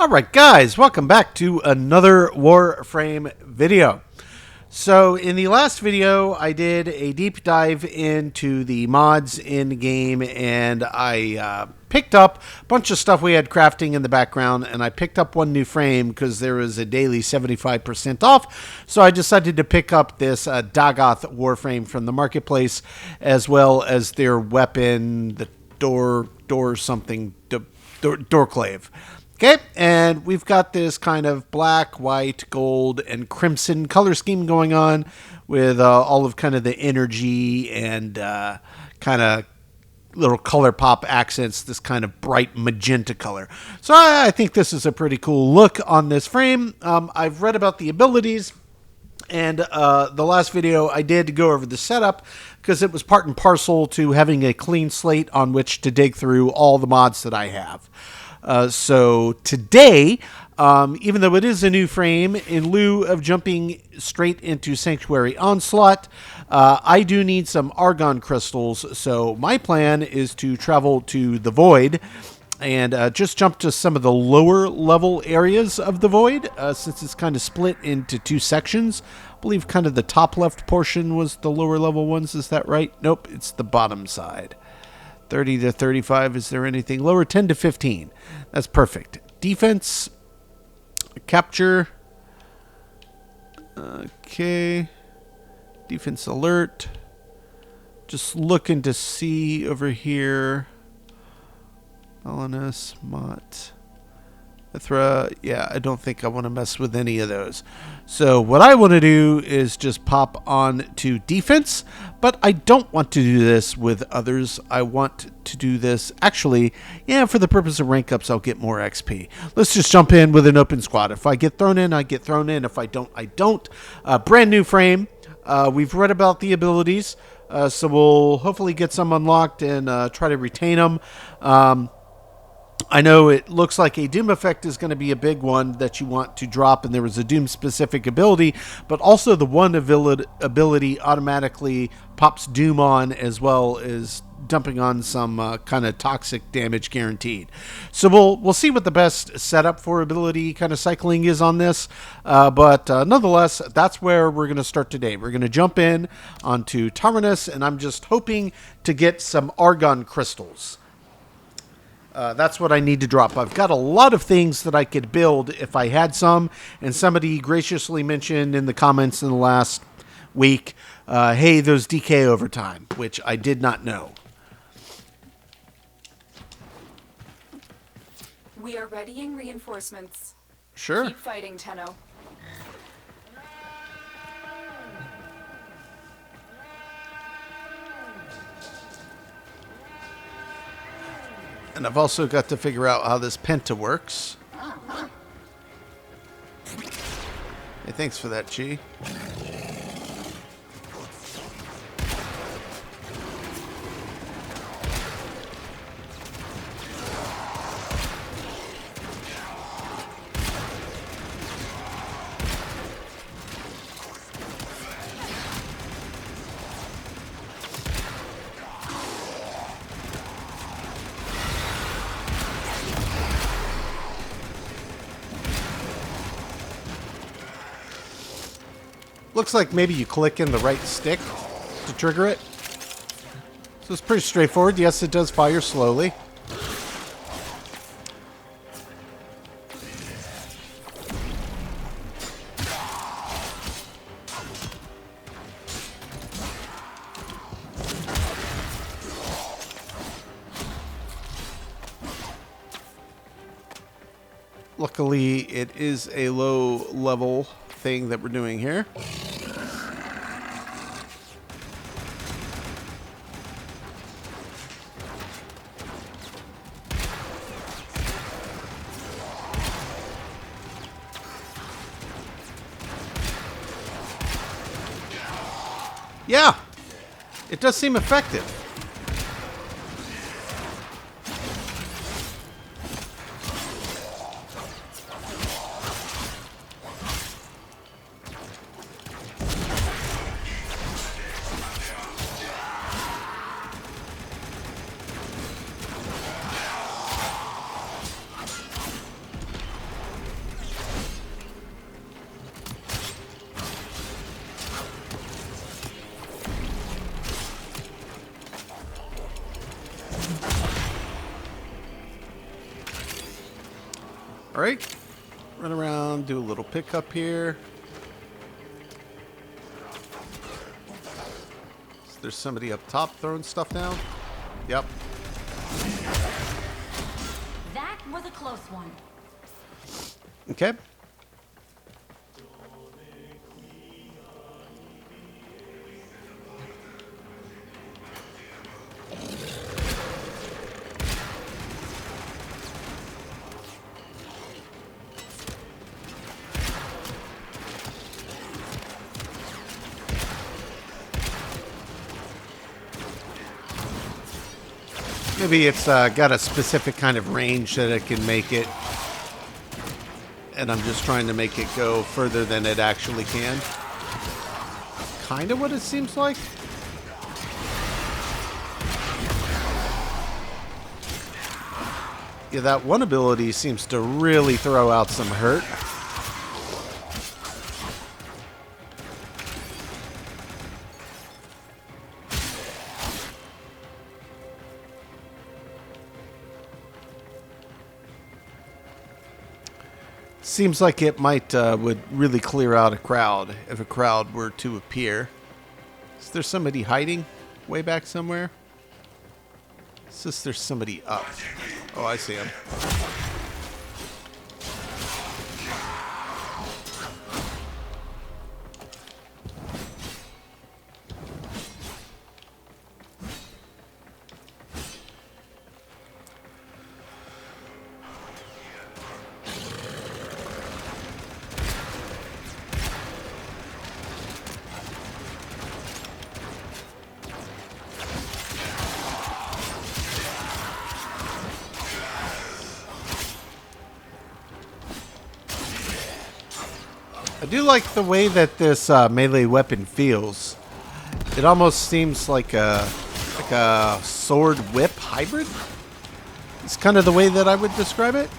Alright guys, welcome back to another Warframe video. So in the last video I did a deep dive into the mods in the game, and I picked up a bunch of stuff we had crafting in the background, and I picked up one new frame because there was a daily 75% off. So I decided to pick up this Dagath Warframe from the marketplace, as well as their weapon, the Doorclave. Okay, and we've got this kind of black, white, gold, and crimson color scheme going on with all of kind of the energy and kind of little color pop accents, this kind of bright magenta color. So I think this is a pretty cool look on this frame. I've read about the abilities, and the last video I did go over the setup because it was part and parcel to having a clean slate on which to dig through all the mods that I have. So today, even though it is a new frame, in lieu of jumping straight into Sanctuary Onslaught, I do need some Argon crystals. So my plan is to travel to the Void and just jump to some of the lower level areas of the Void, since it's kind of split into two sections. I believe kind of the top left portion was the lower level ones. Is that right? Nope, it's the bottom side. 30 to 35. Is there anything lower? 10 to 15. That's perfect. Defense. Capture. Okay. Defense alert. Just looking to see over here. LNS, Mott. Mithra. Yeah, I don't think I want to mess with any of those. So what I want to do is just pop on to defense, but I don't want to do this with others. I want to do this actually, yeah, for the purpose of rank ups, I'll get more XP. Let's just jump in with an open squad. If I get thrown in, I get thrown in. If I don't, I don't. Brand new frame. We've read about the abilities, so we'll hopefully get some unlocked and try to retain them. I know it looks like a Doom effect is going to be a big one that you want to drop, and there was a Doom specific ability, but also the one ability automatically pops Doom on, as well as dumping on some kind of toxic damage guaranteed. So we'll see what the best setup for ability kind of cycling is on this, but nonetheless, that's where we're going to start today. We're going to jump in onto Taranis, and I'm just hoping to get some Argon crystals. That's what I need to drop. I've got a lot of things that I could build if I had some, and somebody graciously mentioned in the comments in the last week, hey, those decay over time, which I did not know. We are readying reinforcements. Sure. Keep fighting, Tenno. And I've also got to figure out how this Penta works. Hey, thanks for that, Chi. Looks like maybe you click in the right stick to trigger it. So it's pretty straightforward. Yes, it does fire slowly. Luckily, it is a low level thing that we're doing here. Yeah, it does seem effective. Alright. Run around, do a little pickup here. There's somebody up top throwing stuff down. Yep. That was a close one. Okay. Maybe it's got a specific kind of range that it can make it. And I'm just trying to make it go further than it actually can. Kind of what it seems like. Yeah, that one ability seems to really throw out some hurt. Seems like it might would really clear out a crowd if a crowd were to appear. Is there somebody hiding way back somewhere? It says there's somebody up. Oh, I see him. I do like the way that this melee weapon feels. It almost seems like a sword whip hybrid. It's kind of the way that I would describe it.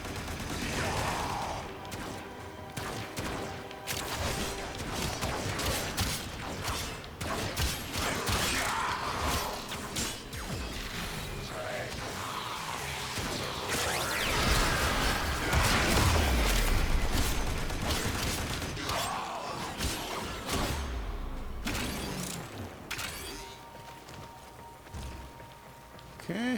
Okay.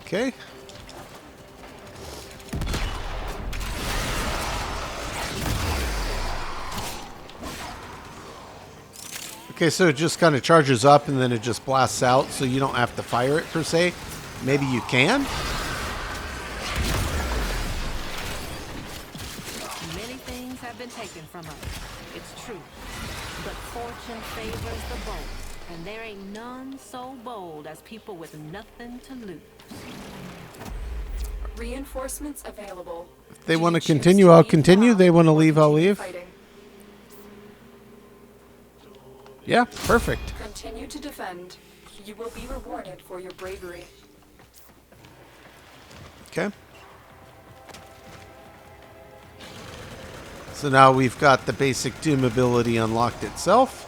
Okay. Okay, so it just kind of charges up and then it just blasts out, so you don't have to fire it per se. Maybe you can? Many things have been taken from us. It's true. But fortune favors the bold. And there ain't none so bold as people with nothing to lose. Reinforcements available. If they want to continue, I'll continue. They want to leave, I'll leave. Fighting. Yeah, perfect. Continue to defend. You will be rewarded for your bravery. Okay. So now we've got the basic Doom ability unlocked itself.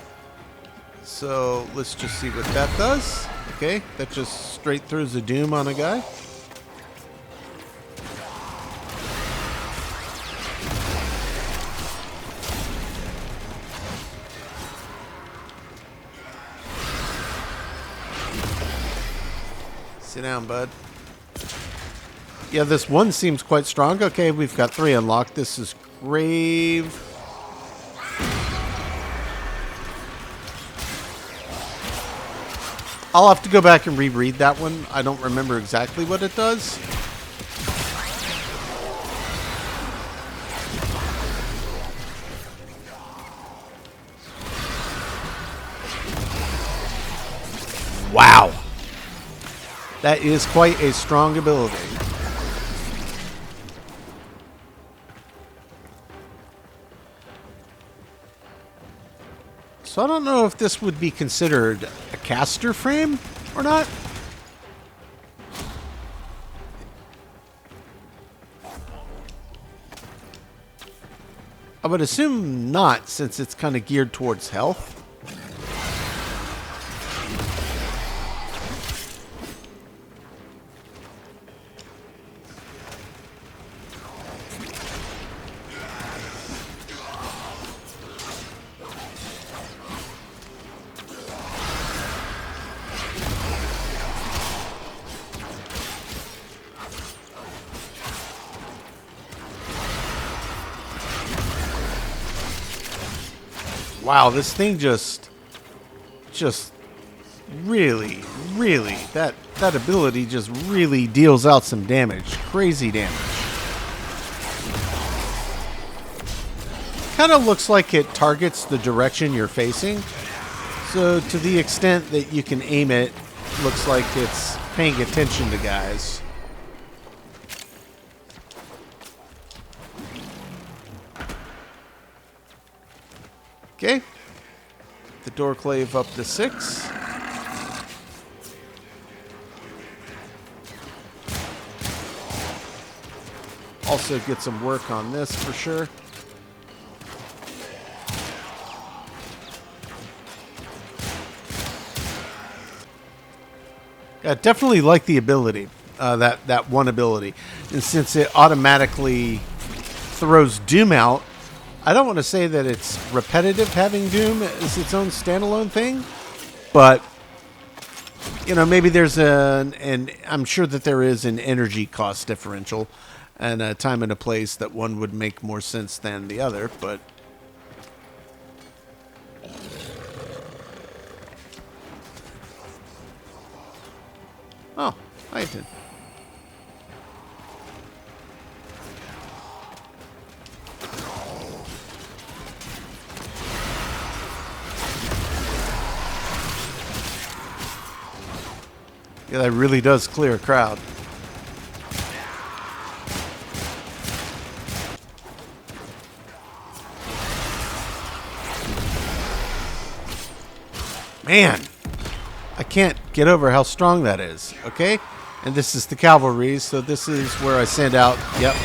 So let's just see what that does. Okay, that just straight throws a Doom on a guy. Sit down, bud. Yeah, this one seems quite strong. Okay, we've got 3 unlocked. This is Grave. I'll have to go back and reread that one. I don't remember exactly what it does. Wow. That is quite a strong ability. So I don't know if this would be considered a caster frame or not. I would assume not, since it's kind of geared towards health. Wow, this thing just really, that ability just really deals out some damage. Crazy damage. Kind of looks like it targets the direction you're facing. So to the extent that you can aim it, looks like it's paying attention to guys. Okay, the door clave up to 6. Also get some work on this for sure. I definitely like the ability, that one ability. And since it automatically throws Doom out, I don't want to say that it's repetitive having Doom as its own standalone thing, but, you know, maybe there's and I'm sure that there is an energy cost differential and a time and a place that one would make more sense than the other, but... Oh, I did. Yeah, that really does clear a crowd. Man, I can't get over how strong that is, okay? And this is the cavalry, so this is where I send out, yep.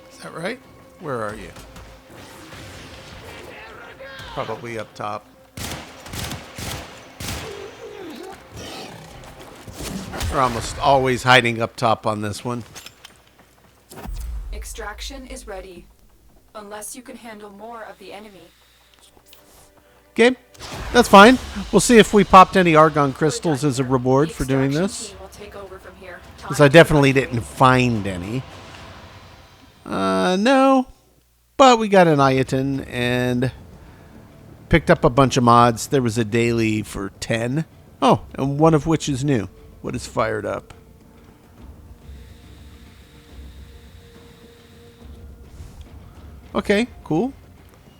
Is that right? Where are you? Probably up top. We're almost always hiding up top on this one. Extraction is ready. Unless you can handle more of the enemy. Okay, that's fine. We'll see if we popped any Argon crystals as a reward for doing this. Because I definitely didn't find any. No. But we got an Iaton and picked up a bunch of mods. There was a daily for 10. Oh, and one of which is new. What is fired up? Okay, cool.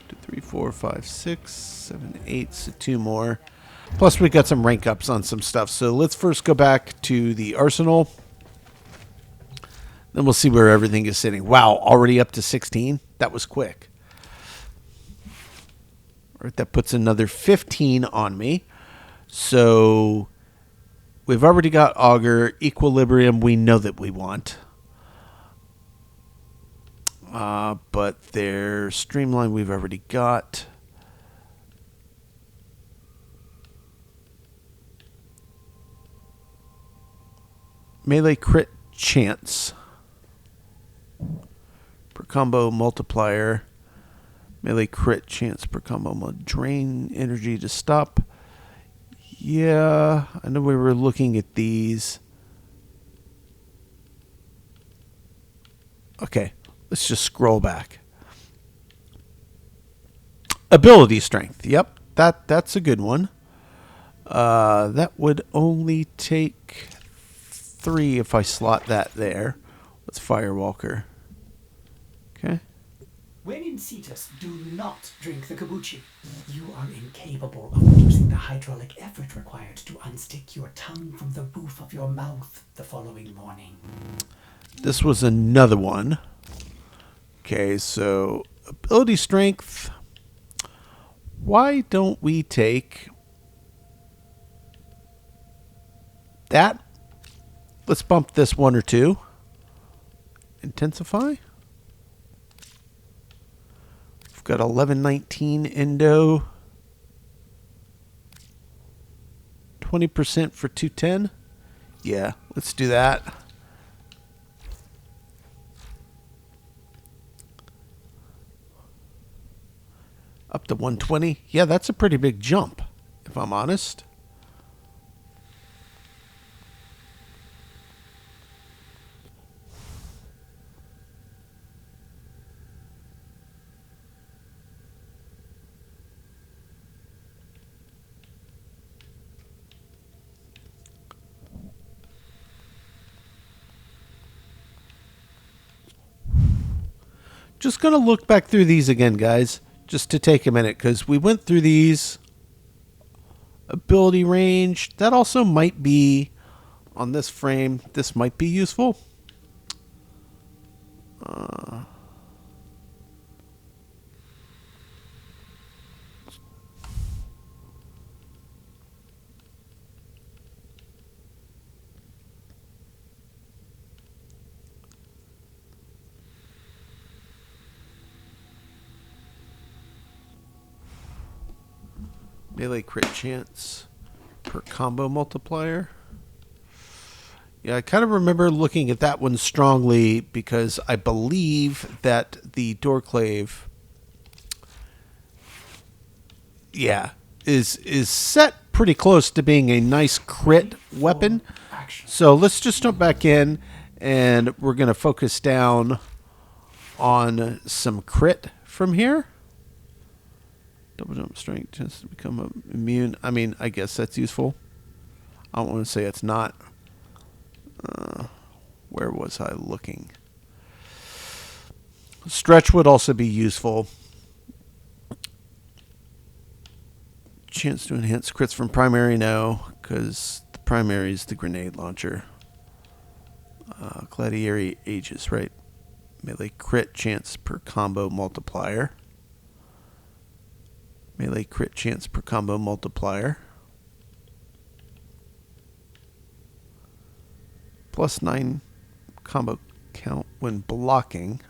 2, 3, 4, 5, 6, 7, 8. So 2 more. Plus we got some rank ups on some stuff. So let's first go back to the arsenal. Then we'll see where everything is sitting. Wow, already up to 16? That was quick. All right, that puts another 15 on me. So we've already got Augur. Equilibrium we know that we want. But their Streamline we've already got. Melee crit chance. Per combo multiplier. Melee crit chance per combo. Drain energy to stop. Yeah, I know we were looking at these. Okay, let's just scroll back. Ability strength. Yep, that's a good one. That would only take 3 if I slot that there. Let's Firewalker. Okay. When in Cetus, do not drink the kombucha. You are incapable of producing the hydraulic effort required to unstick your tongue from the roof of your mouth the following morning. This was another one. Okay, so ability strength. Why don't we take that? Let's bump this 1 or 2. Intensify. We've got 1119 endo. 20% for 210. Yeah, let's do that. Up to 120. Yeah, that's a pretty big jump, if I'm honest. Just going to look back through these again, guys, just to take a minute, because we went through these. Ability range, that also might be on this frame. This might be useful. Melee crit chance per combo multiplier. Yeah, I kind of remember looking at that one strongly because I believe that the Doorclave, yeah, is set pretty close to being a nice crit weapon. So let's just jump back in, and we're going to focus down on some crit from here. Double jump strength chance to become immune. I mean, I guess that's useful. I don't want to say it's not. Where was I looking? Stretch would also be useful. Chance to enhance crits from primary, no, because the primary is the grenade launcher. Gladiator Aegis, right? Melee crit chance per combo multiplier. Melee crit chance per combo multiplier. Plus 9 combo count when blocking.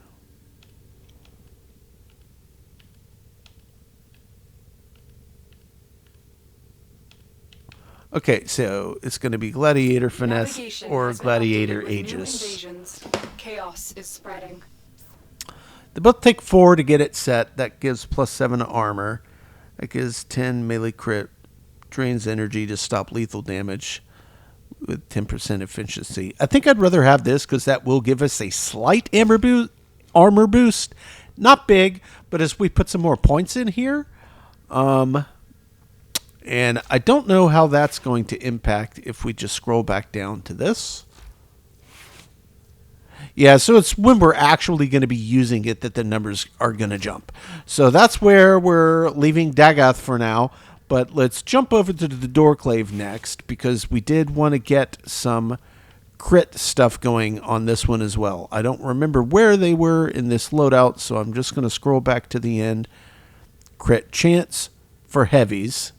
Okay, so it's going to be Gladiator Finesse Navigation or has been Gladiator updated with new Aegis. invasions. Chaos is spreading. They both take 4 to get it set. That gives plus 7 to armor. That gives 10 melee crit. Drains energy to stop lethal damage with 10% efficiency. I think I'd rather have this because that will give us a slight armor boost. Not big, but as we put some more points in here. And I don't know how that's going to impact if we just scroll back down to this. Yeah, so it's when we're actually going to be using it that the numbers are going to jump. So that's where we're leaving Dagath for now. But let's jump over to the Doorclave next, because we did want to get some crit stuff going on this one as well. I don't remember where they were in this loadout, so I'm just going to scroll back to the end. Crit chance for heavies.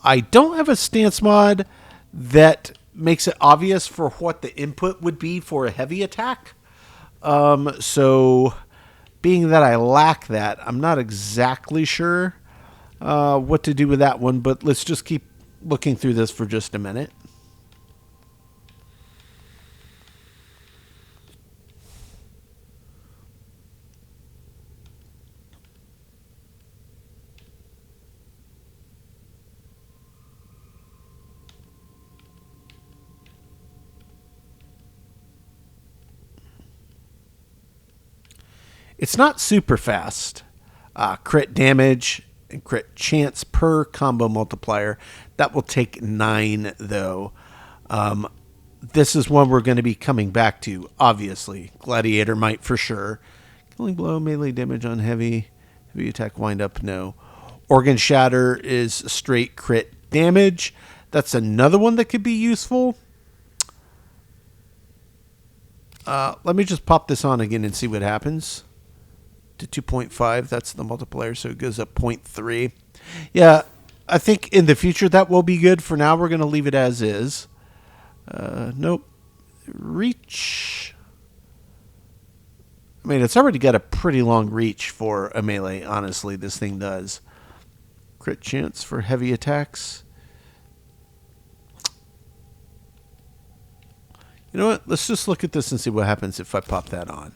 I don't have a stance mod that makes it obvious for what the input would be for a heavy attack. So being that I lack that, I'm not exactly sure what to do with that one, but let's just keep looking through this for just a minute. It's not super fast. Crit damage and crit chance per combo multiplier. That will take 9, though. this is one we're going to be coming back to, obviously. Gladiator Might for sure. Killing blow, melee damage on heavy. Heavy attack, wind up, no. Organ Shatter is straight crit damage. That's another one that could be useful. Let me just pop this on again and see what happens. To 2.5, that's the multiplier, so it goes up 0.3. Yeah, I think in the future that will be good. For now, we're going to leave it as is. Nope. Reach. I mean, it's already got a pretty long reach for a melee, honestly, this thing does. Crit chance for heavy attacks. You know what? Let's just look at this and see what happens if I pop that on.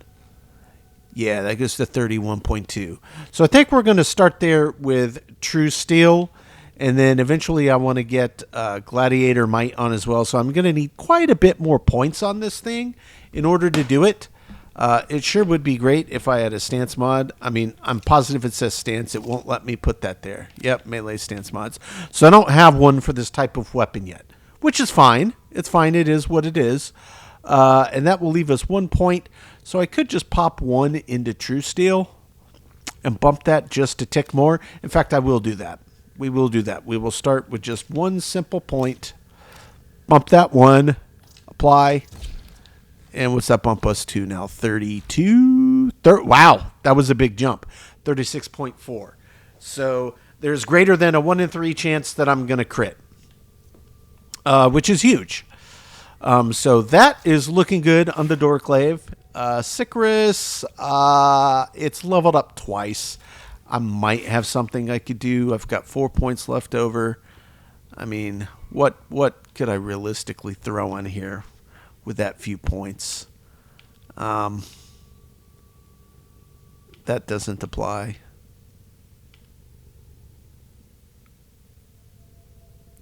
Yeah, that goes to 31.2. So I think we're going to start there with True Steel. And then eventually I want to get Gladiator Might on as well. So I'm going to need quite a bit more points on this thing in order to do it. It sure would be great if I had a stance mod. I mean, I'm positive it says stance. It won't let me put that there. Yep, melee stance mods. So I don't have one for this type of weapon yet, which is fine. It's fine. It is what it is. And that will leave us 1 point. So I could just pop one into True Steel and bump that just a tick more. In fact, I will do that. We will do that. We will start with just one simple point. Bump that one. Apply. And what's that bump us to now? 32? Wow, that was a big jump. 36.4. So there's greater than a 1 in 3 chance that I'm going to crit, which is huge. So that is looking good on the Doorclave. Sycoris, it's leveled up twice. I might have something I could do. I've got 4 points left over. I mean, what could I realistically throw on here with that few points? That doesn't apply.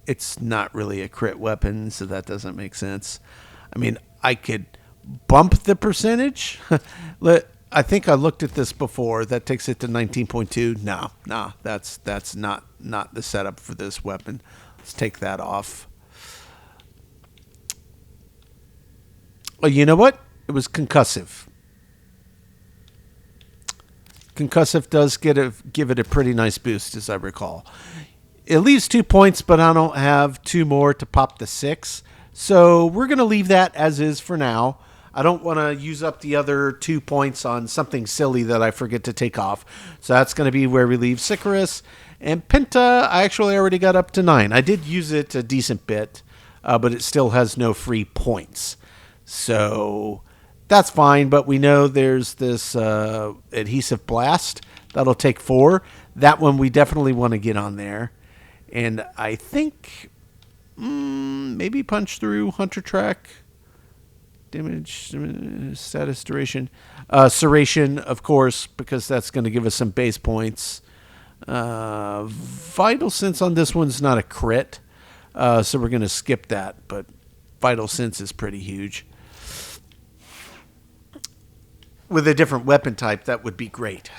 It's not really a crit weapon, so that doesn't make sense. I mean, I could bump the percentage. I think I looked at this before. That takes it to 19.2. No, that's not the setup for this weapon. Let's take that off. Oh, you know what? It was concussive. Concussive does give it a pretty nice boost, as I recall. It leaves 2 points, but I don't have 2 more to pop the 6. So we're going to leave that as is for now. I don't want to use up the other 2 points on something silly that I forget to take off. So that's going to be where we leave Sycoris. And Penta, I actually already got up to 9. I did use it a decent bit, but it still has no free points. So that's fine, but we know there's this adhesive blast. That'll take 4. That one we definitely want to get on there. And I think maybe punch through, hunter track, damage, status, duration. Serration, of course, because that's going to give us some base points. Vital Sense on this one's not a crit, so we're going to skip that, but Vital Sense is pretty huge. With a different weapon type, that would be great.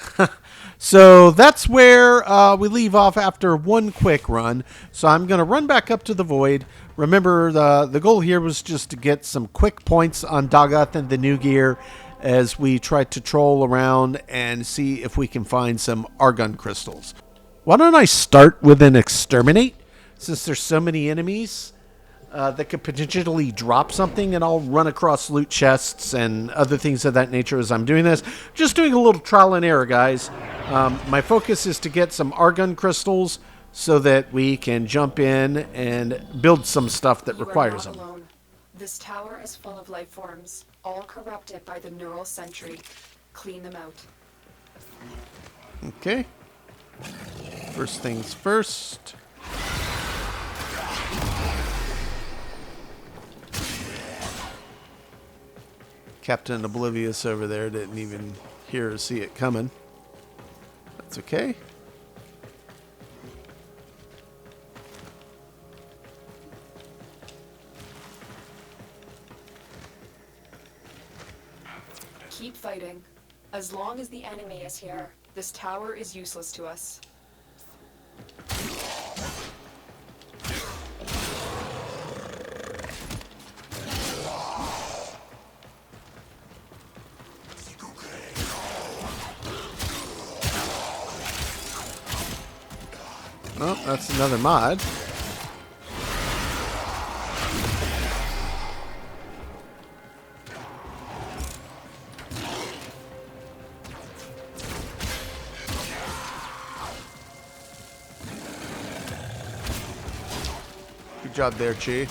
So that's where we leave off after one quick run. So I'm going to run back up to the Void. Remember, the goal here was just to get some quick points on Dagath and the new gear as we try to troll around and see if we can find some Argon crystals. Why don't I start with an Exterminate, since there's so many enemies that could potentially drop something, and I'll run across loot chests and other things of that nature as I'm doing this. Just doing a little trial and error, guys. My focus is to get some Argon crystals so that we can jump in and build some stuff that requires them. Alone. This tower is full of life forms, all corrupted by the neural sentry. Clean them out. Okay. First things first. Captain Oblivious over there didn't even hear or see it coming. That's okay. Keep fighting. As long as the enemy is here, this tower is useless to us. Oh, that's another mod. Good job there, Chi.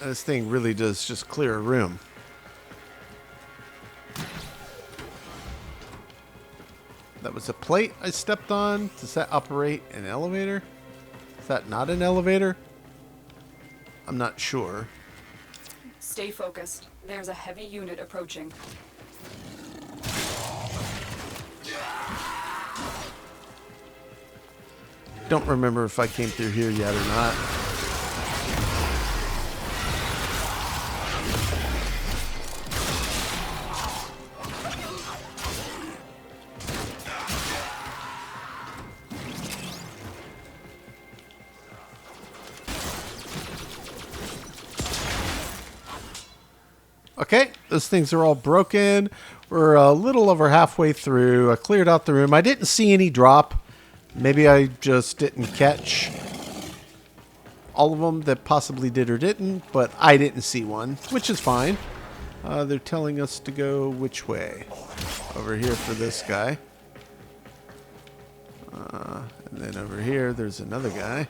This thing really does just clear a room. That was a plate I stepped on. Does that operate an elevator? Is that not an elevator? I'm not sure. Stay focused. There's a heavy unit approaching. Don't remember if I came through here yet or not. Okay, those things are all broken. We're a little over halfway through. I cleared out the room. I didn't see any drop. Maybe I just didn't catch all of them that possibly did or didn't, but I didn't see one, which is fine. They're telling us to go which way? Over here for this guy. And then over here, there's another guy.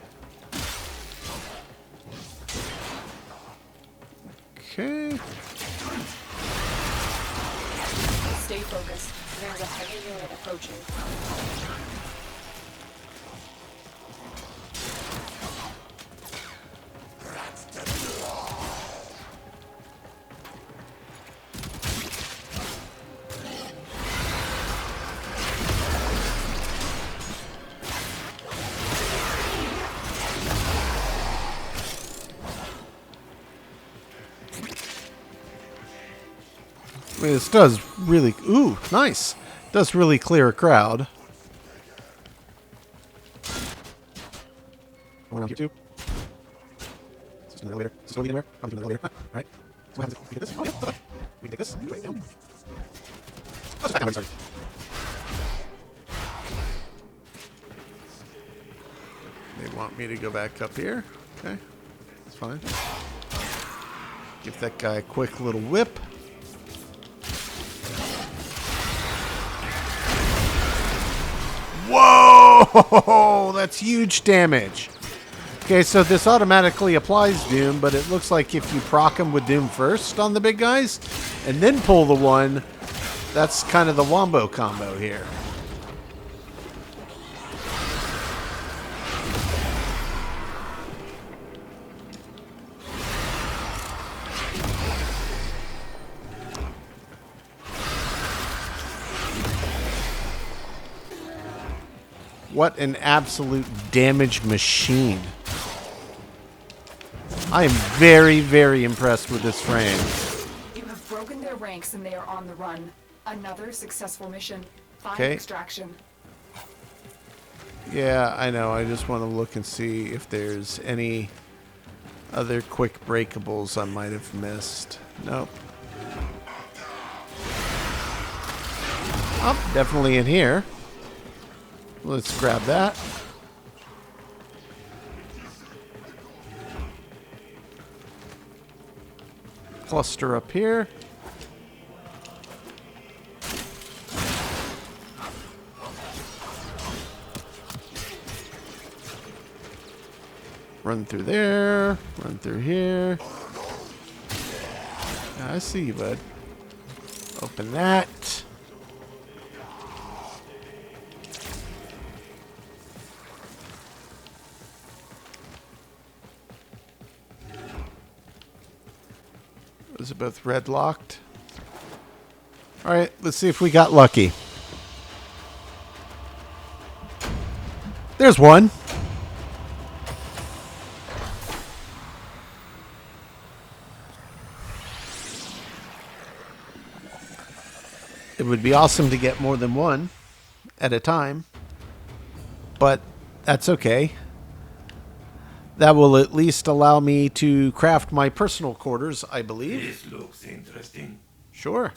Okay. Stay focused. There's a heavy unit approaching. I mean, this does really... Ooh, nice. Does really clear a crowd. Around here, too. Is this an elevator? Is this going to be anywhere? I'm doing an elevator. Alright. So what happens if we get this? Oh, yeah. Okay. We can take this. Wait down. Oh, it's back down where we started. They want me to go back up here. Okay. That's fine. Give that guy a quick little whip. Whoa! That's huge damage. Okay, so this automatically applies Doom, but it looks like if you proc them with Doom first on the big guys, and then pull the one, that's kind of the wombo combo here. What an absolute damage machine. I am very, very impressed with this frame. You have broken their ranks and they are on the run. Another successful mission. Find Okay. extraction. Yeah, I know. I just want to look and see if there's any other quick breakables I might have missed. Nope. Oh, definitely in here. Let's grab that. Cluster up here. Run through there. Run through here. I see you, bud. Open that. Those are both red locked. All right, let's see if we got lucky. There's one. It would be awesome to get more than one at a time, but that's okay. That will at least allow me to craft my personal quarters, I believe. This looks interesting. Sure.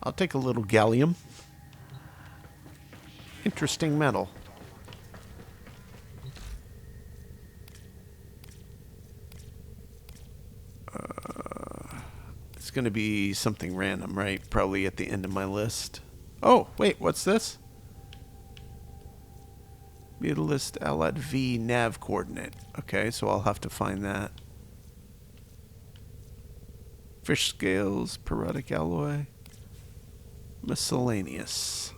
I'll take a little gallium. Interesting metal. It's going to be something random, right? Probably at the end of my list. Oh, wait, what's this? Mutalist Allied V nav coordinate. Okay, so I'll have to find that. Fish scales, periodic alloy, miscellaneous.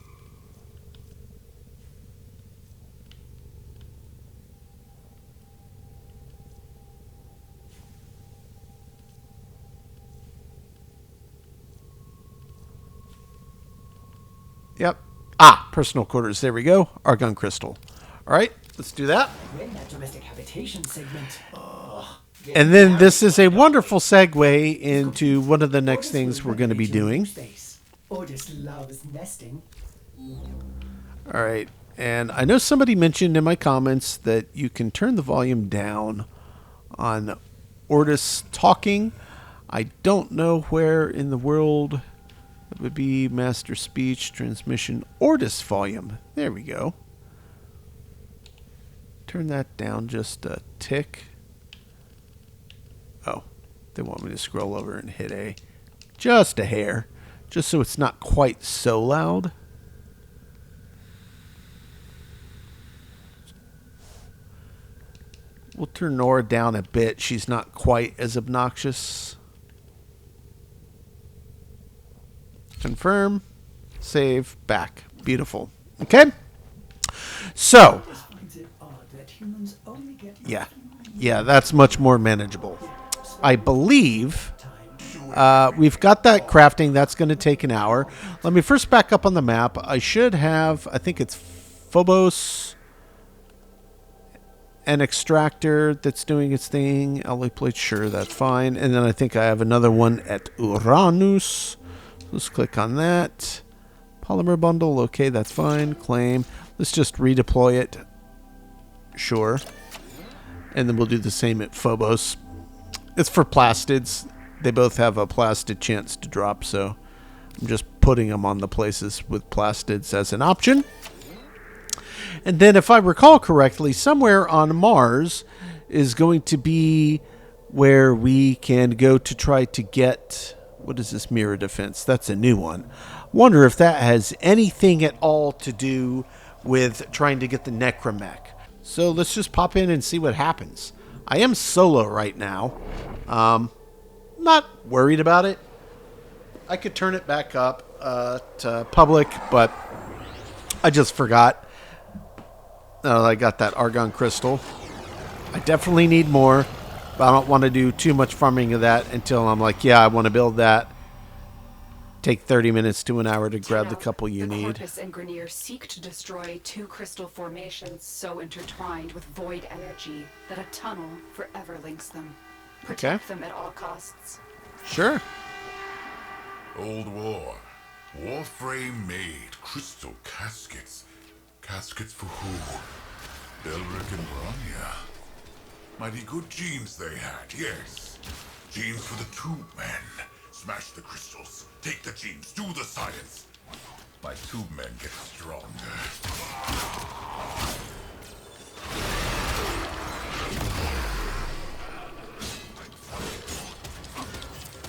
Yep. Ah, personal quarters. There we go. Argon crystal. All right, let's do that. When that domestic habitation segment. And then this is a wonderful segue into one of the next things we're going to be doing. Otis loves nesting. All right. And I know somebody mentioned in my comments that you can turn the volume down on Ortis talking. I don't know where in the world it would be. Master speech, transmission, Ortis volume. There we go. Turn that down just a tick. Oh, they want me to scroll over and hit A. Just a hair. Just so it's not quite so loud. We'll turn Nora down a bit. She's not quite as obnoxious. Confirm. Save. Back. Beautiful. Okay. So. Yeah. Yeah, that's much more manageable. I believe we've got that crafting. That's going to take an hour. Let me first back up on the map. I should have, I think it's Phobos, an extractor that's doing its thing. Alloy plate, sure, that's fine. And then I think I have another one at Uranus. Let's click on that. Polymer bundle, okay, that's fine. Claim. Let's just redeploy it. Sure. And then we'll do the same at Phobos. It's for plastids. They both have a plastid chance to drop, so I'm just putting them on the places with plastids as an option. And then if I recall correctly, somewhere on Mars is going to be where we can go to try to get... What is this mirror defense? That's a new one. Wonder if that has anything at all to do with trying to get the Necromech. So let's just pop in and see what happens. I am solo right now. Not worried about it. I could turn it back up to public, but I just forgot. I got that Argon crystal. I definitely need more, but I don't want to do too much farming of that until I'm like, yeah, I want to build that. Take 30 minutes to an hour to grab the couple you need. Corpus and Grenier seek to destroy two crystal formations so intertwined with void energy that a tunnel forever links them. Protect them at all costs. Sure. Old War. Warframe made crystal caskets. Caskets for who? Belric and Bronya. Mighty good genes they had, yes. Genes for the tube men. Smash the crystals. Take the genes. Do the science. My tube men get stronger.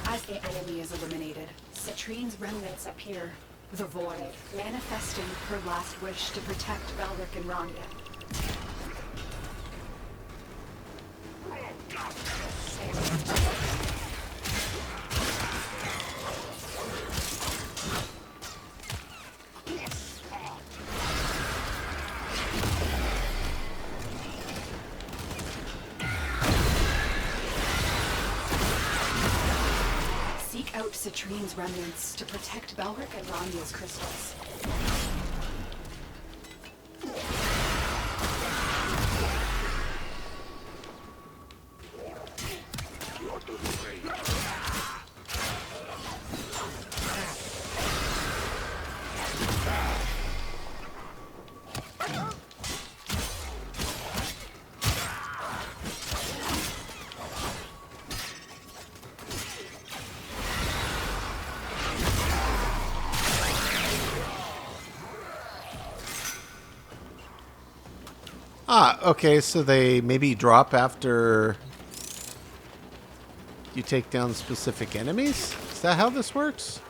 As the enemy is eliminated, Citrine's remnants appear. The Void, manifesting her last wish to protect Belric and Rania. Seek out Citrine's remnants to protect Belric and Rania's crystals. Ah, okay, so they maybe drop after you take down specific enemies? Is that how this works?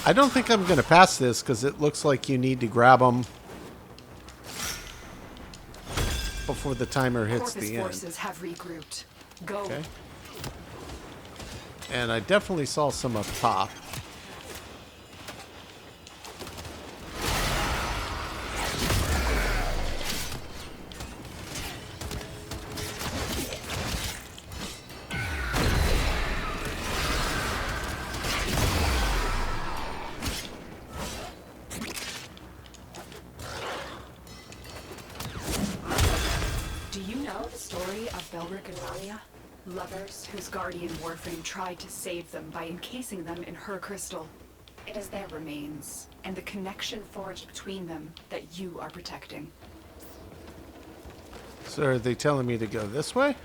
I don't think I'm going to pass this because it looks like you need to grab them before the timer hits Corpus the end. forces have regrouped. Go. Okay. And I definitely saw some up top. Lovers whose guardian Warframe tried to save them by encasing them in her crystal. It is their remains, and the connection forged between them that you are protecting. So are they telling me to go this way?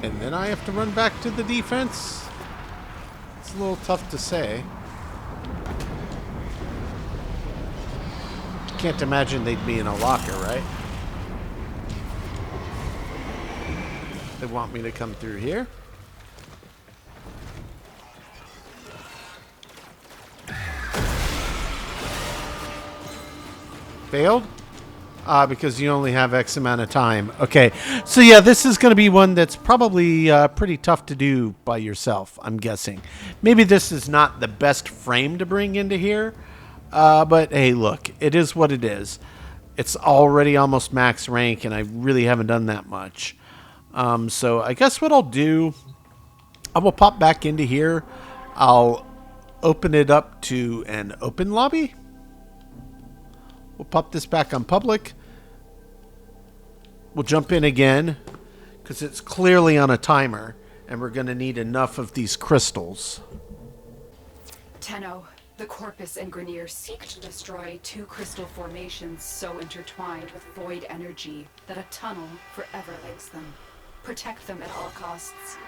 And then I have to run back to the defense? It's a little tough to say. Can't imagine they'd be in a locker, right? They want me to come through here. Failed? Because you only have X amount of time. Okay, so yeah, this is going to be one that's probably pretty tough to do by yourself, I'm guessing. Maybe this is not the best frame to bring into here. But hey, look, it is what it is. It's already almost max rank, and I really haven't done that much. So I guess what I'll do, I will pop back into here. I'll open it up to an open lobby. We'll pop this back on public. We'll jump in again, because it's clearly on a timer, and we're going to need enough of these crystals. Tenno. The Corpus and Grineer seek to destroy two crystal formations so intertwined with void energy that a tunnel forever links them. Protect them at all costs.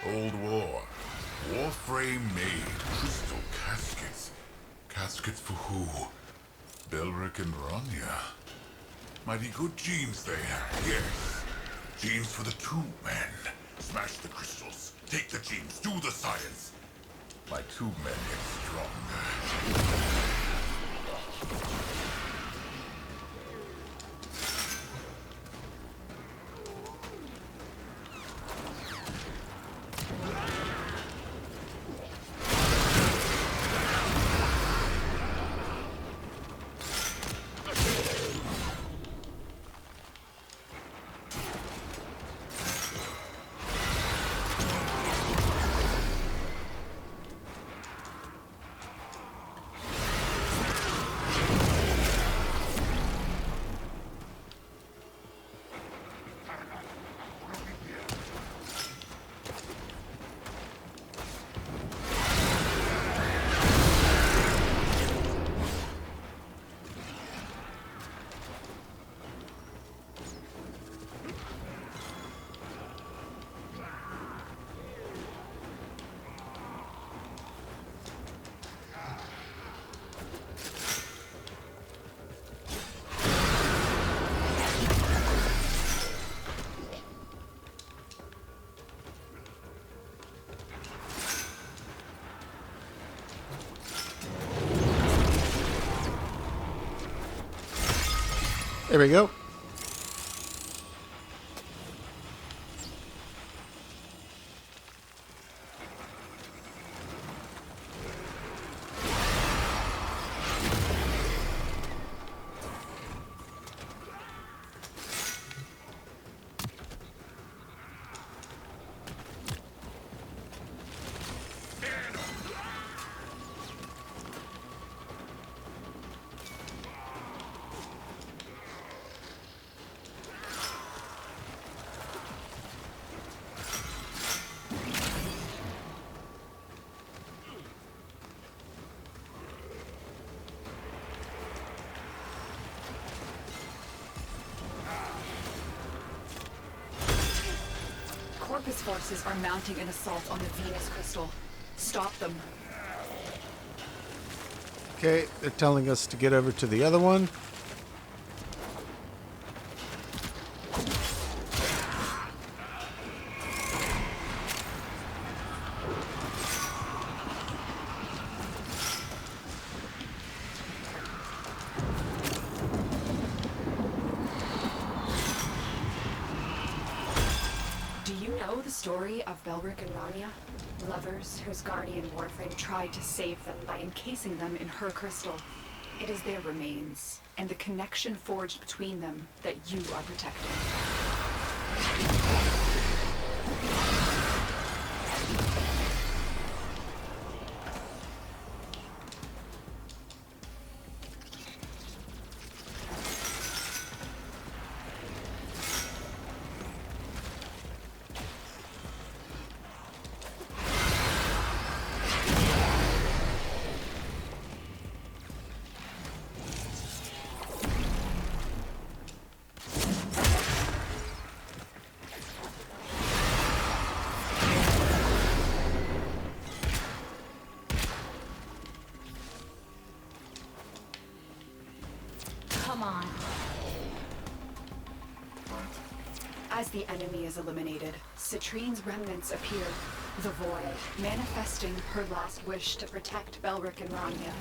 Old War. Warframe made crystal caskets. Caskets for who? Belric and Rania. Mighty good genes there, yes. Genes for the two men. Smash the crystals. Take the genes. Do the science. My two men get stronger. There we go. Corpus forces are mounting an assault on the Venus crystal. Stop them. Okay, they're telling us to get over to the other one. Do you know the story of Belric and Rania? Lovers whose guardian Warframe tried to save them by encasing them in her crystal. It is their remains, and the connection forged between them that you are protecting. Come on. As the enemy is eliminated, Citrine's remnants appear. The Void, manifesting her last wish to protect Belric and Rania.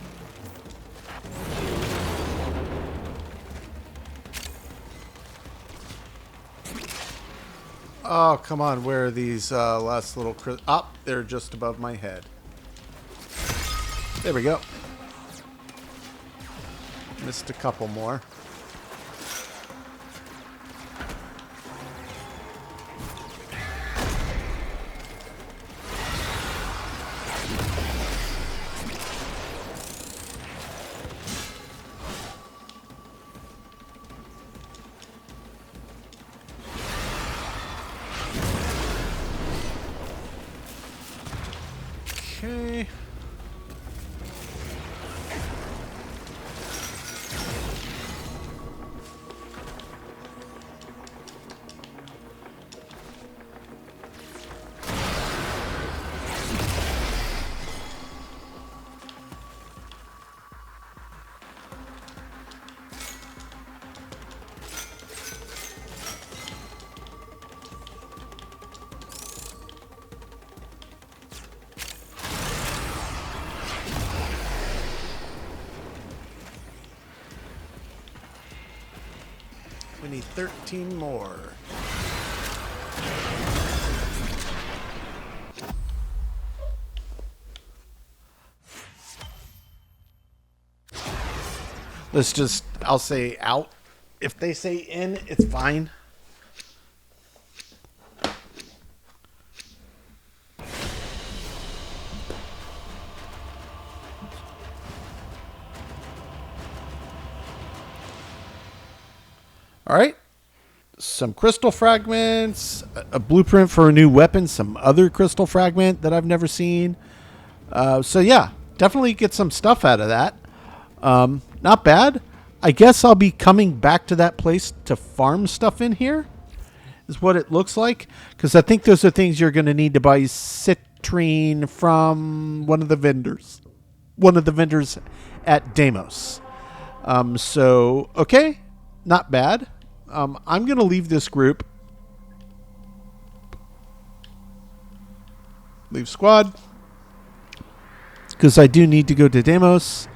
Oh, come on. Where are these last little... they're just above my head. There we go. Missed a couple more. Okay. We need 13 more. Let's just, I'll say out. If they say in, it's fine. All right. Some crystal fragments, a blueprint for a new weapon, some other crystal fragment that I've never seen. So yeah, definitely get some stuff out of that. Not bad. I guess I'll be coming back to that place to farm stuff in here, is what it looks like. Because I think those are things you're going to need to buy citrine from one of the vendors. One of the vendors at Deimos. So, okay. Not bad. I'm going to leave this group. Leave squad. Because I do need to go to Deimos.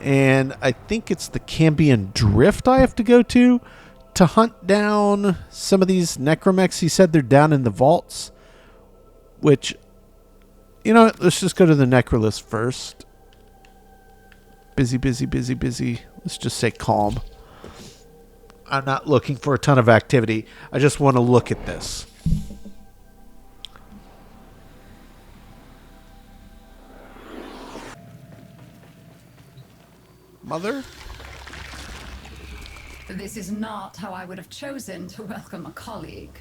And I think it's the Cambion Drift I have to go to hunt down some of these necromechs. He said they're down in the vaults. Which, you know what? Let's just go to the necrolist first. Busy, busy, busy, busy. Let's just say calm. I'm not looking for a ton of activity. I just want to look at this. Mother? This is not how I would have chosen to welcome a colleague.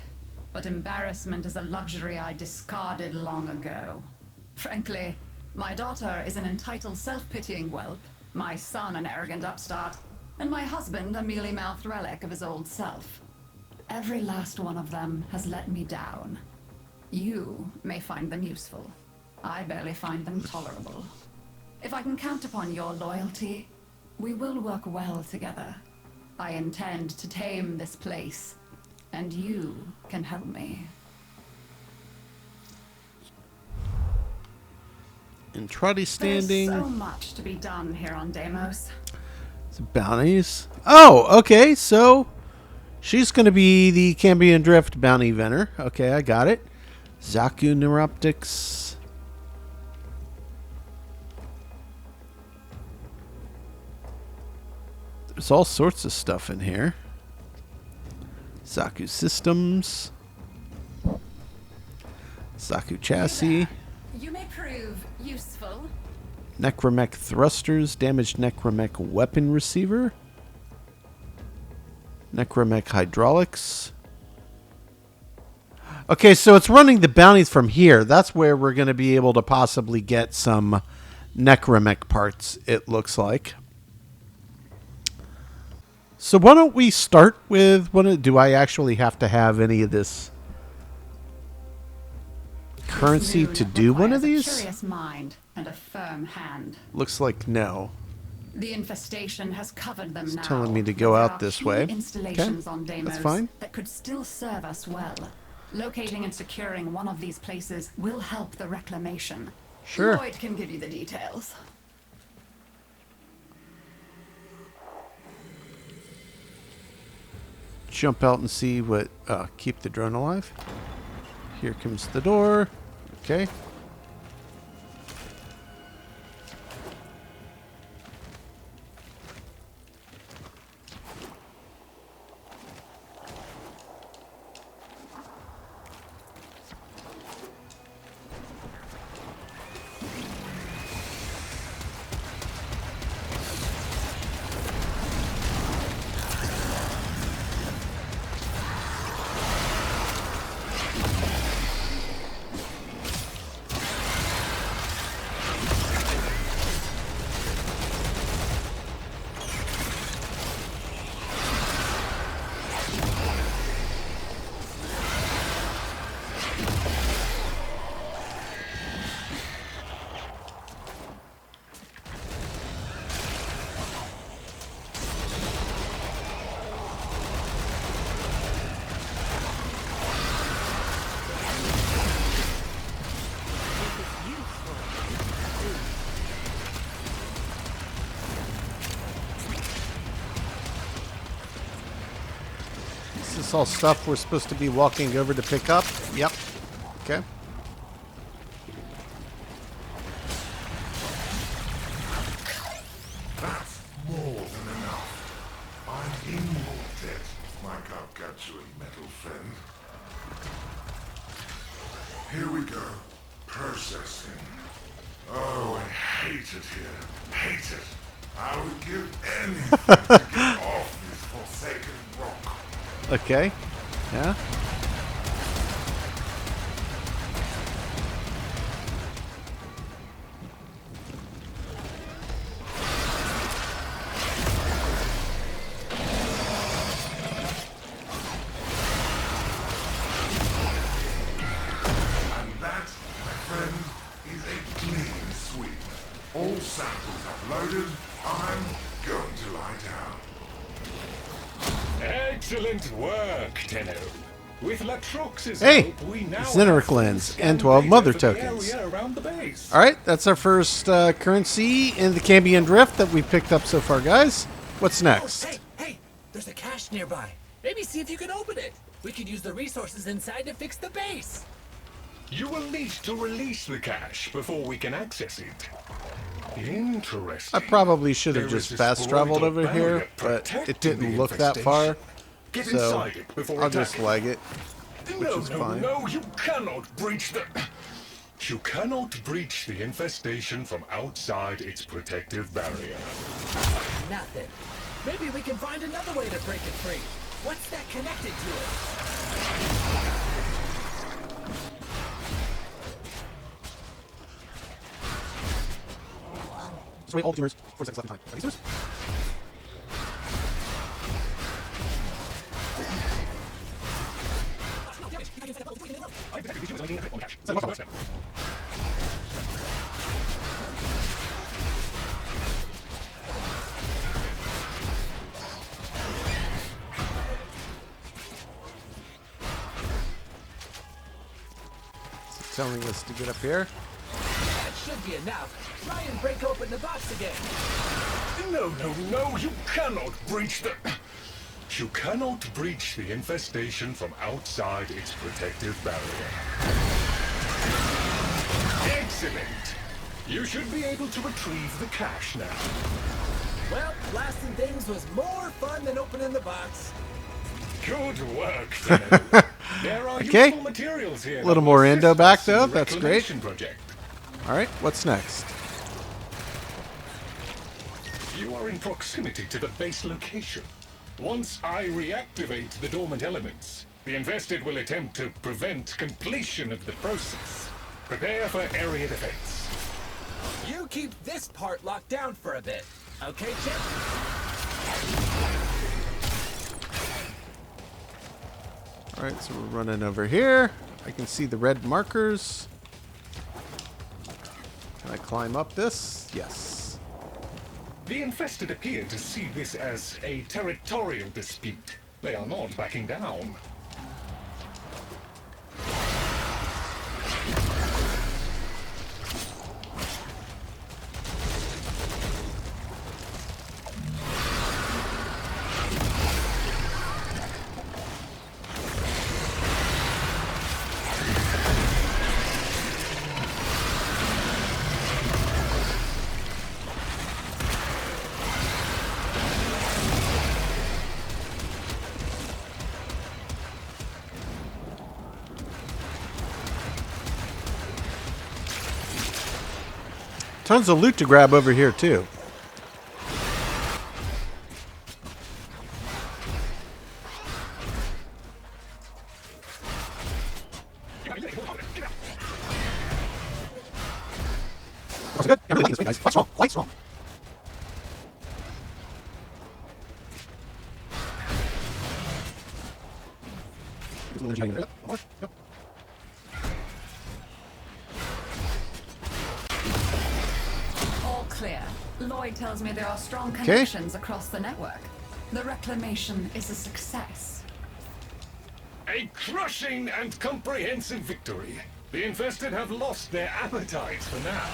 But embarrassment is a luxury I discarded long ago. Frankly, my daughter is an entitled self-pitying whelp, my son an arrogant upstart, and my husband a mealy-mouthed relic of his old self. Every last one of them has let me down. You may find them useful. I barely find them tolerable. If I can count upon your loyalty, we will work well together. I intend to tame this place, and you can help me. And Trotty standing. There's so much to be done here on Deimos. Bounties. Oh, okay. So she's going to be the Cambion Drift bounty vendor. Okay, I got it. Xaku Neuroptics. There's all sorts of stuff in here. Xaku Systems. Xaku Chassis. You may prove useful. Necromech Thrusters. Damaged Necromech Weapon Receiver. Necromech Hydraulics. Okay, so it's running the bounties from here. That's where we're going to be able to possibly get some Necromech parts, it looks like. So why don't we start with... do I actually have to have any of this currency to do one of these? A curious mind and a firm hand. Looks like no. The infestation has covered them now. It's telling me to go out this way. Installations Okay, on Deimos that's fine. that could still serve us well. Locating and securing one of these places will help the reclamation. Sure. Lloyd can give you the details. Jump out and see what... keep the drone alive. Here comes the door. Okay. Is this all stuff we're supposed to be walking over to pick up? Yep. Okay. That's more than enough. I'm in your debt, my gargantuan metal friend. Here we go. Processing. Oh, I hate it here. Hate it. I would give anything to get off this forsaken rock. Okay. Yeah. And that, my friend, is a clean sweep. All samples uploaded. I'm going to lie down. Excellent work, Tenno. With Latrox's Hey, help, we now Xeneric have lens full-scan and 12 data mother for the tokens. area around the base. All right, that's our first currency in the Cambion Drift that we've picked up so far, guys. What's next? Hey, there's a cache nearby. Maybe see if you can open it. We could use the resources inside to fix the base. You will need to release the cache before we can access it. Interesting. I probably should have There just is a fast traveled sporoidal over here, barrier but it protecting didn't the look that far, infestation. Get so inside it before I'll just attacking. leg it, which No, is no, fine. no, you cannot breach the... You cannot breach the infestation from outside its protective barrier. Nothing. Maybe we can find another way to break it free. What's that connected to it? Destroy all tumors, 4 seconds left in time. Are these tumors? I detected the tumors Telling us to get up here. That should be enough. Try and break open the box again. No, no, no, you cannot breach the... You cannot breach the infestation from outside its protective barrier. Excellent! You should be able to retrieve the cache now. Well, blasting things was more fun than opening the box. Good work, Tenno. There are Okay. useful materials here. A little that more will endo assist back, us in though. the That's great. reclamation project. All right, what's next? You are in proximity to the base location. Once I reactivate the dormant elements, the infested will attempt to prevent completion of the process. Prepare for area defense. You keep this part locked down for a bit. Okay, Chip? All right, so we're running over here. I can see the red markers. Can I climb up this? Yes. The infested appear to see this as a territorial dispute. They are not backing down. Tons of loot to grab over here, too. That's good. Everything is nice. Quite small. Quite small. All clear. Lloyd tells me there are strong connections across the network. The reclamation is a success. A crushing and comprehensive victory. The infested have lost their appetites for now.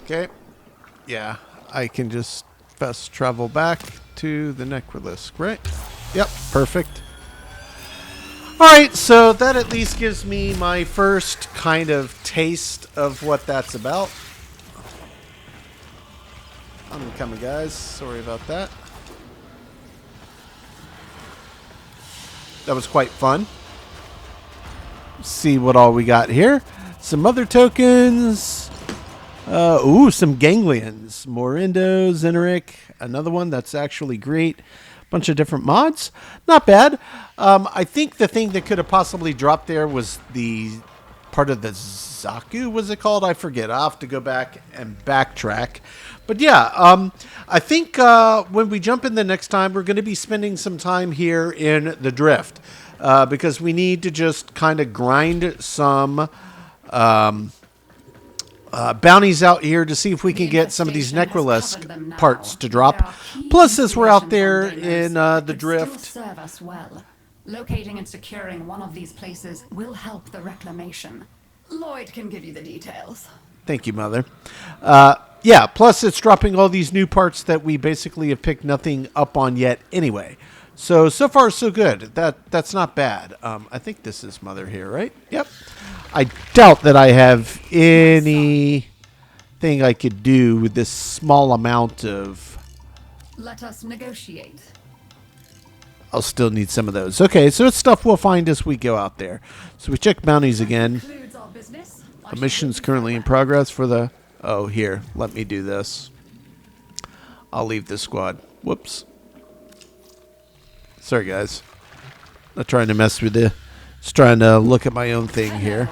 Okay. Yeah, I can just fast travel back to the necrolis, right? Yep, perfect. Alright, so that at least gives me my first kind of taste of what that's about. I'm coming, guys. Sorry about that. That was quite fun. See what all we got here. Some other tokens. Ooh, some ganglions. Morindo, Zeneric. Another one that's actually great. Bunch of different mods. Not bad. I think the thing that could have possibly dropped there was the part of the Xaku, was it called? I forget. I'll have to go back and backtrack. But yeah, I think when we jump in the next time, we're going to be spending some time here in the Drift. Because we need to just kind of grind some bounties out here to see if we can get some of these necrolisc parts to drop. Plus, as we're out there in the Drift. Serve us well. Locating and securing one of these places will help the reclamation. Lloyd can give you the details. Thank you, Mother. Yeah, plus it's dropping all these new parts that we basically have picked nothing up on yet anyway. So far, so good. That's not bad. I think this is Mother here, right? Yep. I doubt that I have anything I could do with this small amount of... Let us negotiate. I'll still need some of those. Okay, so it's stuff we'll find as we go out there. So we check bounties again. A mission's currently in progress for the... Oh, here. Let me do this. I'll leave this squad. Whoops. Sorry, guys. Not trying to mess with you. Just trying to look at my own thing here.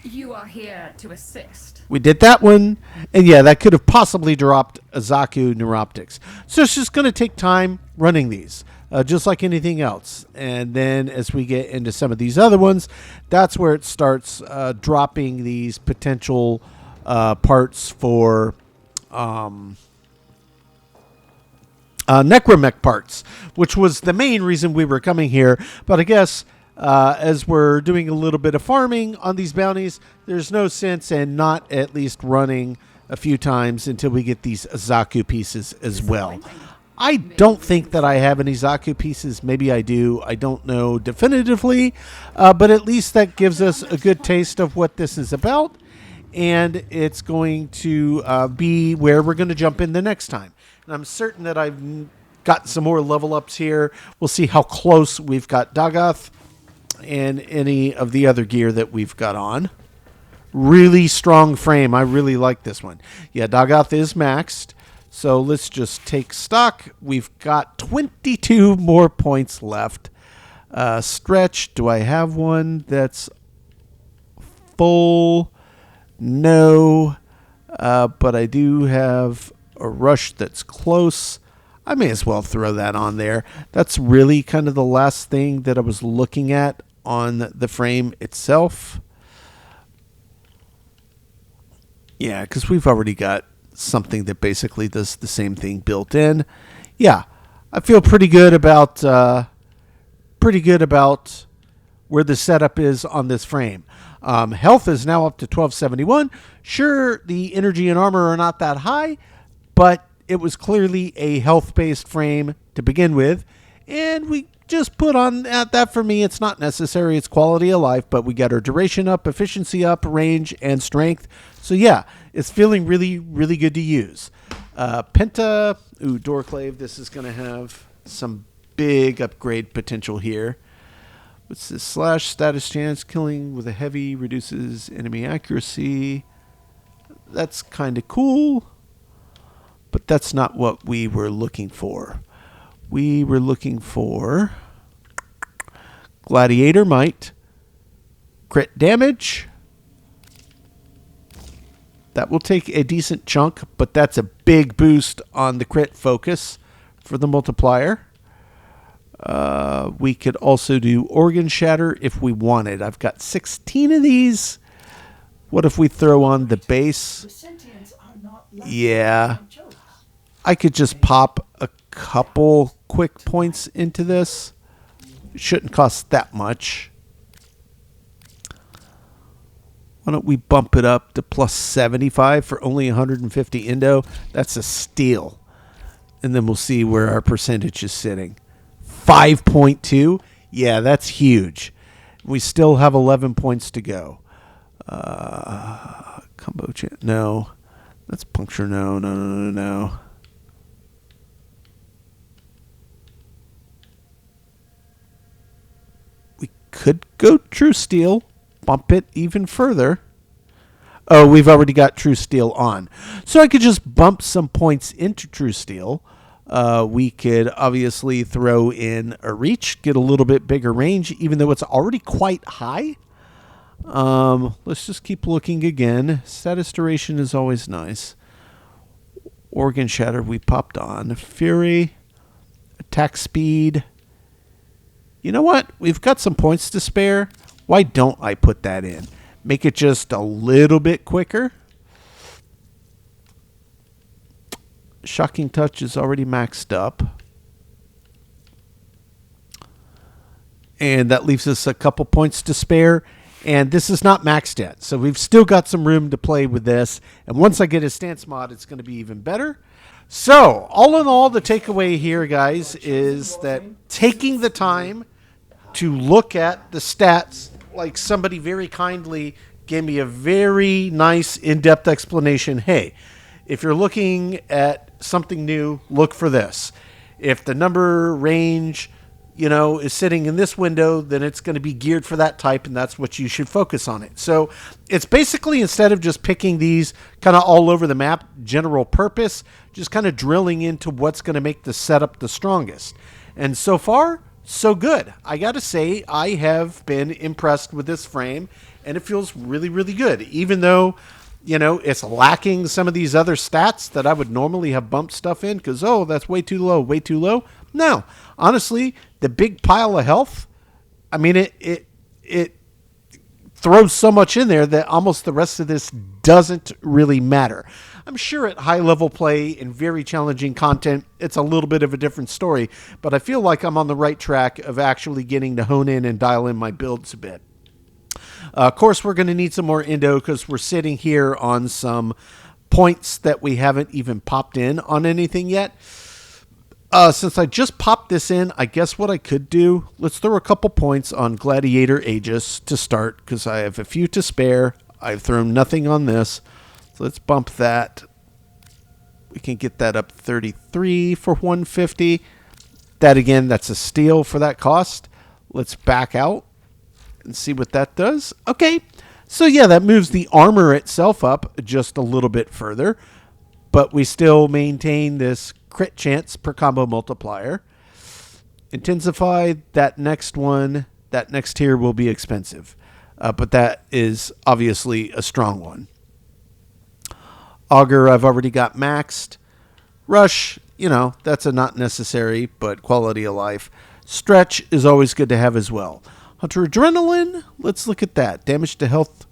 You are here to assist. We did that one, and yeah, that could have possibly dropped a Xaku Neuroptics. So it's just going to take time running these, just like anything else. And then as we get into some of these other ones, that's where it starts dropping these potential parts for Necromech parts, which was the main reason we were coming here. But I guess as we're doing a little bit of farming on these bounties, there's no sense in not at least running a few times until we get these Xaku pieces as well. I don't think that I have any Xaku pieces. Maybe I do. I don't know definitively. But at least that gives us a good taste of what this is about. And it's going to be where we're going to jump in the next time. And I'm certain that I've got some more level ups here. We'll see how close we've got Dagath and any of the other gear that we've got on. Really strong frame. I really like this one. Yeah, Dagath is maxed. So let's just take stock. We've got 22 more points left. Stretch. Do I have one that's full? No. But I do have a rush that's close. I may as well throw that on there. That's really kind of the last thing that I was looking at on the frame itself. Yeah, because we've already got something that basically does the same thing built in. Yeah, I feel pretty good about where the setup is on this frame. Health is now up to 1271. Sure, the energy and armor are not that high, but it was clearly a health-based frame to begin with, and we just put on that for me. It's not necessary. It's quality of life, but we got our duration up, efficiency up, range, and strength. So yeah, it's feeling really, really good to use. Penta, Doorclave. This is going to have some big upgrade potential here. What's this? Slash status chance. Killing with a heavy reduces enemy accuracy. That's kind of cool. But that's not what we were looking for. We were looking for Gladiator Might, crit damage. That will take a decent chunk, but that's a big boost on the crit focus for the multiplier. We could also do Organ Shatter if we wanted. I've got 16 of these. What if we throw on the base? Yeah. I could just pop a couple quick points into this. It shouldn't cost that much. Why don't we bump it up to plus 75 for only 150 Indo? That's a steal. And then we'll see where our percentage is sitting. 5.2? Yeah, that's huge. We still have 11 points to go. Combo chant. No. That's puncture. No. We could go True Steel. Bump it even further. Oh, we've already got True Steel on. So I could just bump some points into True Steel. We could obviously throw in a reach, get a little bit bigger range, even though it's already quite high. Let's just keep looking again. Status duration is always nice. Organ Shatter we popped on. Fury. Attack speed. You know what? We've got some points to spare. Why don't I put that in? Make it just a little bit quicker. Shocking Touch is already maxed up. And that leaves us a couple points to spare. And this is not maxed yet. So we've still got some room to play with this. And once I get a stance mod, it's going to be even better. So, all in all, the takeaway here, guys, is that taking the time to look at the stats, like somebody very kindly gave me a very nice in-depth explanation. Hey, if you're looking at something new, look for this. If the number range, is sitting in this window, then it's going to be geared for that type, and that's what you should focus on it. So it's basically, instead of just picking these kind of all over the map, general purpose, just kind of drilling into what's going to make the setup the strongest. And so far, so good. I got to say, I have been impressed with this frame, and it feels really, really good. Even though, it's lacking some of these other stats that I would normally have bumped stuff in because, that's way too low, way too low. No, honestly, the big pile of health, I mean, it throws so much in there that almost the rest of this doesn't really matter. I'm sure at high level play and very challenging content, it's a little bit of a different story, but I feel like I'm on the right track of actually getting to hone in and dial in my builds a bit. Of course, we're going to need some more Indo because we're sitting here on some points that we haven't even popped in on anything yet. Since I just popped this in, I guess what I could do, let's throw a couple points on Gladiator Aegis to start because I have a few to spare. I've thrown nothing on this. So let's bump that. We can get that up 33 for 150. That again, that's a steal for that cost. Let's back out and see what that does. Okay, so yeah, that moves the armor itself up just a little bit further, but we still maintain this crit chance per combo multiplier. Intensify, that next one, that next tier will be expensive, but that is obviously a strong one. Augur, I've already got maxed. Rush, that's a not necessary, but quality of life. Stretch is always good to have as well. Hunter Adrenaline, let's look at that. Damage to health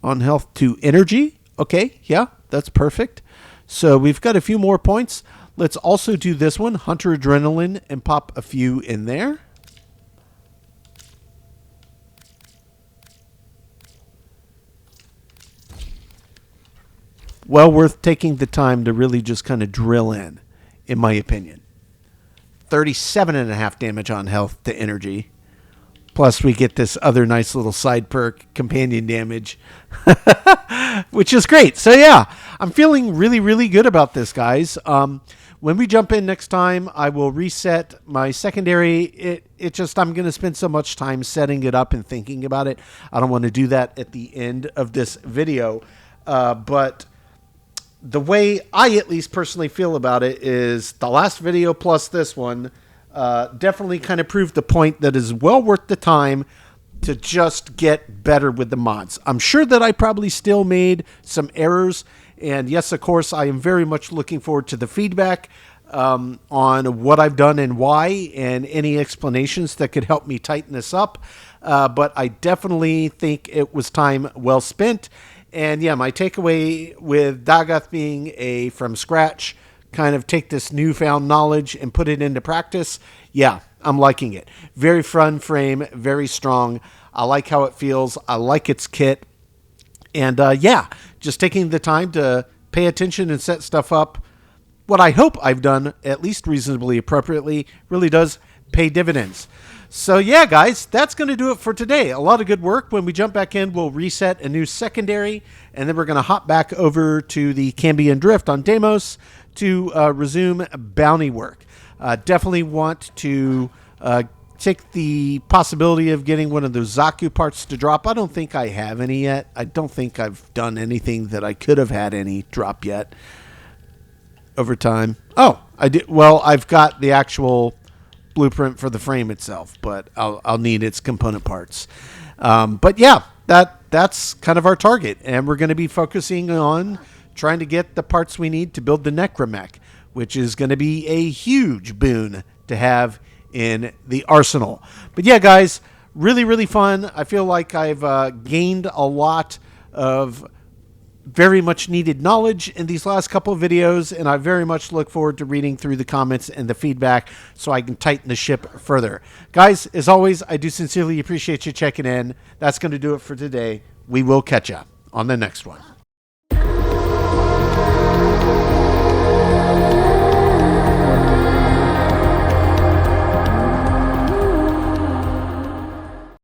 on health to energy. Okay, yeah, that's perfect. So we've got a few more points. Let's also do this one, Hunter Adrenaline, and pop a few in there. Well worth taking the time to really just kind of drill in my opinion. 37.5 damage on health to energy. Plus we get this other nice little side perk, companion damage, which is great. So yeah, I'm feeling really, really good about this, guys. When we jump in next time, I will reset my secondary. I'm going to spend so much time setting it up and thinking about it. I don't want to do that at the end of this video. But the way I at least personally feel about it is the last video plus this one definitely kind of proved the point that is well worth the time to just get better with the mods. I'm sure that I probably still made some errors. And yes, of course, I am very much looking forward to the feedback on what I've done and why, and any explanations that could help me tighten this up. But I definitely think it was time well spent. And yeah, my takeaway with Dagath being a from scratch, kind of take this newfound knowledge and put it into practice. Yeah, I'm liking it. Very fun frame, very strong. I like how it feels. I like its kit. And yeah, just taking the time to pay attention and set stuff up, what I hope I've done, at least reasonably appropriately, really does pay dividends. So yeah, guys, that's going to do it for today. A lot of good work. When we jump back in, we'll reset a new secondary, and then we're going to hop back over to the Cambion Drift on Deimos to resume bounty work. Definitely want to take the possibility of getting one of those Xaku parts to drop. I don't think I have any yet. I don't think I've done anything that I could have had any drop yet over time. Oh, I did. Well, I've got the actual blueprint for the frame itself, but I'll need its component parts. But yeah, that's kind of our target, and we're going to be focusing on trying to get the parts we need to build the Necromech, which is going to be a huge boon to have in the arsenal. But yeah, guys, really, really fun. I feel like I've gained a lot of very much needed knowledge in these last couple of videos, and I very much look forward to reading through the comments and the feedback so I can tighten the ship further. Guys, as always, I do sincerely appreciate you checking in. That's going to do it for today. We will catch you on the next one.